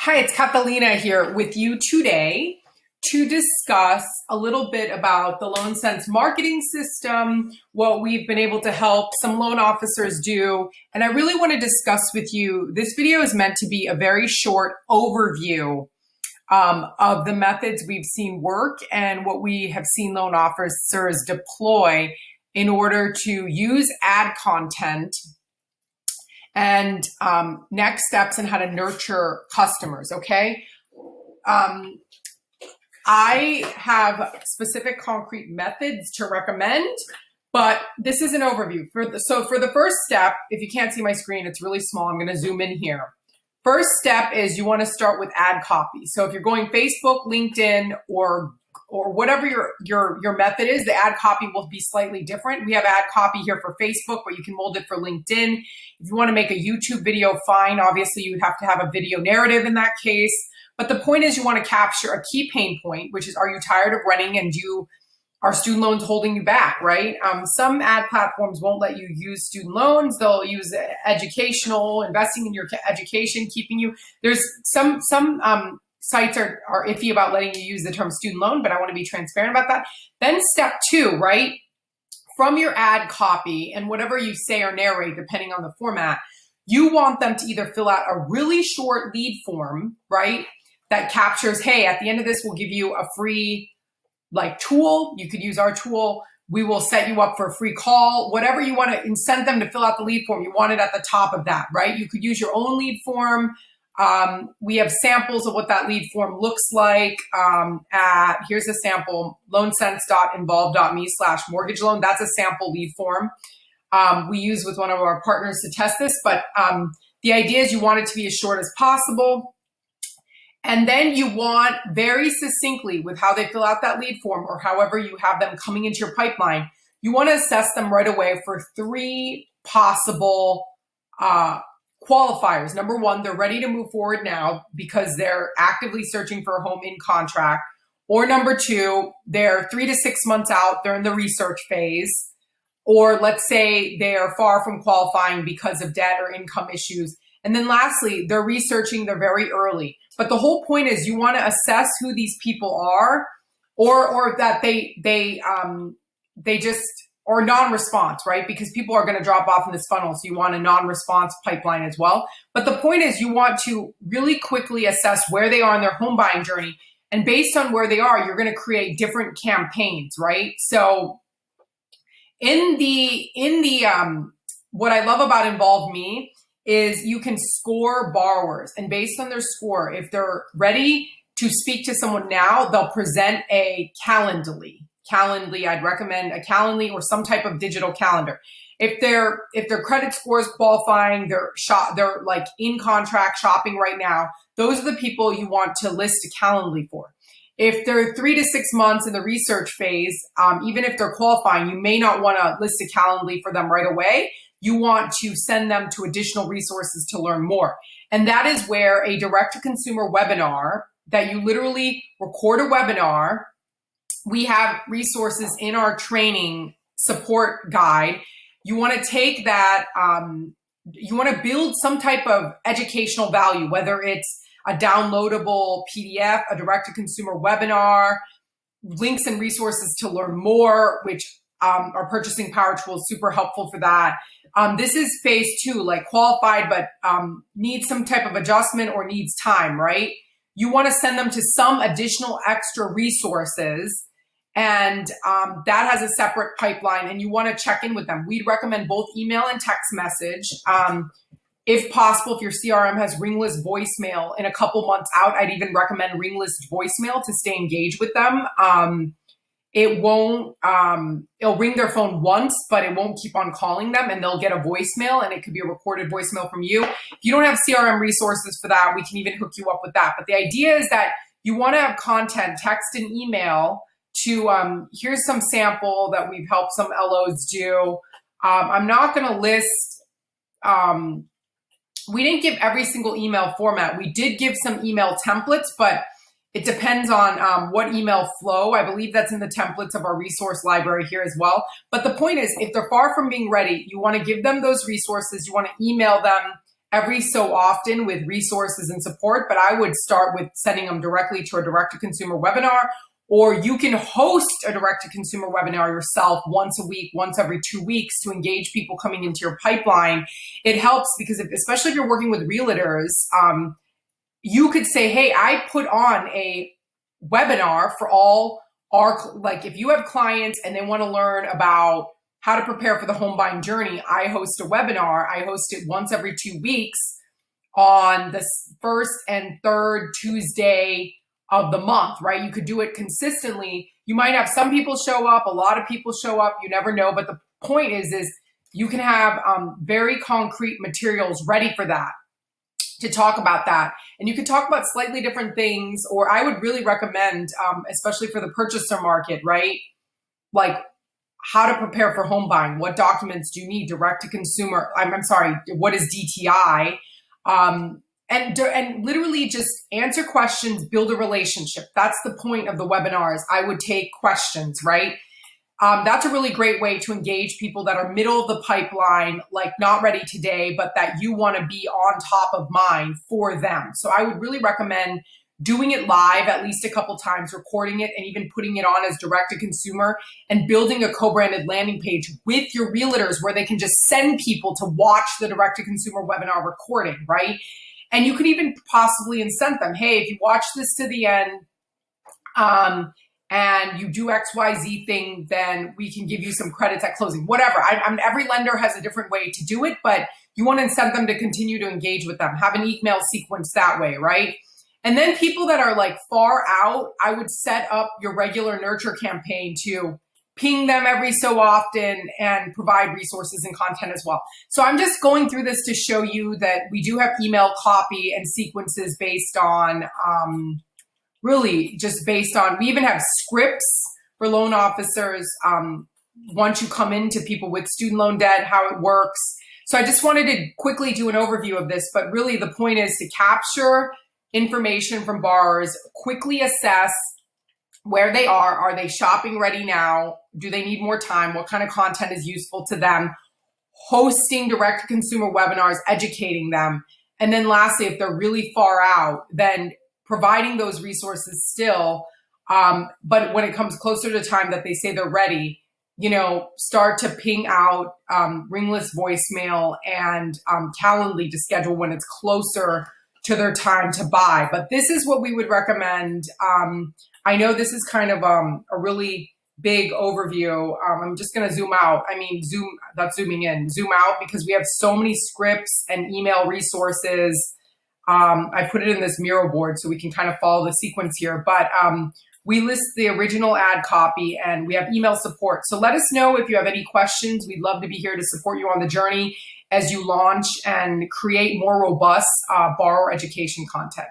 Hi, it's Catalina here with you today to discuss a little bit about the Loan Sense marketing system, what we've been able to help some loan officers do. And I really want to discuss with you, this video is meant to be a very short overview of the methods we've seen work and what we have seen loan officers deploy in order to use ad content and next steps in how to nurture customers, okay? I have specific concrete methods to recommend, but this is an overview. So for the first step, if you can't see my screen, it's really small. I'm gonna zoom in here. First step is you wanna start with ad copy. So if you're going Facebook, LinkedIn, or whatever your method is, the ad copy will be slightly different. We have ad copy here for Facebook, but you can mold it for LinkedIn. If you want to make a YouTube video, fine. Obviously, you'd have to have a video narrative in that case. But the point is you want to capture a key pain point, which is, are you tired of renting and are student loans holding you back, right? Some ad platforms won't let you use student loans. They'll use educational, investing in your education, keeping you. There's some sites are iffy about letting you use the term student loan, but I want to be transparent about that. Then step two, right? From your ad copy and whatever you say or narrate, depending on the format, you want them to either fill out a really short lead form, right? That captures, hey, at the end of this, we'll give you a free tool. You could use our tool. We will set you up for a free call, whatever you want to incent them to fill out the lead form. You want it at the top of that, right? You could use your own lead form. We have samples of what that lead form looks like here's a sample, loansense.involve.me/mortgage loan. That's a sample lead form we use with one of our partners to test this. But the idea is you want it to be as short as possible. And then you want very succinctly with how they fill out that lead form or however you have them coming into your pipeline, you want to assess them right away for three possible qualifiers. Number one, they're ready to move forward now because they're actively searching for a home in contract. Or number two, they're 3 to 6 months out, they're in the research phase. Or let's say they are far from qualifying because of debt or income issues. And then lastly, they're researching, they're very early. But the whole point is you want to assess who these people are or that they just or non-response, right? Because people are going to drop off in this funnel. So you want a non-response pipeline as well. But the point is you want to really quickly assess where they are in their home buying journey. And based on where they are, you're going to create different campaigns, right? So in the what I love about Involve Me is you can score borrowers. And based on their score, if they're ready to speak to someone now, they'll present a Calendly. I'd recommend a Calendly or some type of digital calendar. If their credit score is qualifying, they're like in contract shopping right now, those are the people you want to list a Calendly for. If they're 3 to 6 months in the research phase, even if they're qualifying, you may not want to list a Calendly for them right away. You want to send them to additional resources to learn more. And that is where a direct-to-consumer webinar that you literally record a webinar. We have resources in our training support guide. You want to take that, you want to build some type of educational value, whether it's a downloadable PDF, a direct-to-consumer webinar, links and resources to learn more, which our purchasing power tool is super helpful for that. This is phase two, like qualified, but needs some type of adjustment or needs time, right? You want to send them to some additional extra resources. And that has a separate pipeline and you want to check in with them. We'd recommend both email and text message. If possible, if your CRM has ringless voicemail in a couple months out, I'd even recommend ringless voicemail to stay engaged with them. It'll ring their phone once, but it won't keep on calling them and they'll get a voicemail and it could be a recorded voicemail from you. If you don't have CRM resources for that, we can even hook you up with that. But the idea is that you want to have content, text and email to, here's some sample that we've helped some LOs do. I'm not going to list, we didn't give every single email format. We did give some email templates, but it depends on what email flow. I believe that's in the templates of our resource library here as well. But the point is, if they're far from being ready, you want to give them those resources. You want to email them every so often with resources and support, but I would start with sending them directly to a direct-to-consumer webinar, or you can host a direct-to-consumer webinar yourself once a week, once every 2 weeks to engage people coming into your pipeline. It helps because especially if you're working with realtors, you could say, hey, I put on a webinar for all like if you have clients and they want to learn about how to prepare for the home buying journey, I host a webinar. I host it once every 2 weeks on the first and third Tuesday of the month, right? You could do it consistently. You might have some people show up, a lot of people show up, you never know. But the point is you can have very concrete materials ready for that, to talk about that. And you can talk about slightly different things, or I would really recommend, especially for the purchaser market, right? Like how to prepare for home buying. What documents do you need? Direct to consumer. I'm sorry, what is DTI? And literally just answer questions, build a relationship. That's the point of the webinars. I would take questions, right? That's a really great way to engage people that are middle of the pipeline, like not ready today, but that you want to be on top of mind for them. So I would really recommend doing it live at least a couple times, recording it, and even putting it on as direct to consumer, and building a co-branded landing page with your realtors where they can just send people to watch the direct to consumer webinar recording, right? And you could even possibly incent them. Hey, if you watch this to the end, and you do XYZ thing, then we can give you some credits at closing, whatever. Every lender has a different way to do it, but you want to incent them to continue to engage with them, have an email sequence that way, right? And then people that are like far out, I would set up your regular nurture campaign to ping them every so often and provide resources and content as well. So I'm just going through this to show you that we do have email copy and sequences based on, really just based on, we even have scripts for loan officers once you come into people with student loan debt, how it works. So I just wanted to quickly do an overview of this, but really the point is to capture information from borrowers, quickly assess where they are. Are they shopping ready now? Do they need more time? What kind of content is useful to them? Hosting direct-to-consumer webinars, educating them. And then lastly, if they're really far out, then providing those resources still. But when it comes closer to time that they say they're ready, start to ping out ringless voicemail and Calendly to schedule when it's closer to their time to buy. But this is what we would recommend. I know this is kind of a really big overview. I'm just going to zoom out. That's zooming in, zoom out, because we have so many scripts and email resources. I put it in this Miro board so we can kind of follow the sequence here. But we list the original ad copy and we have email support. So let us know if you have any questions. We'd love to be here to support you on the journey as you launch and create more robust borrower education content.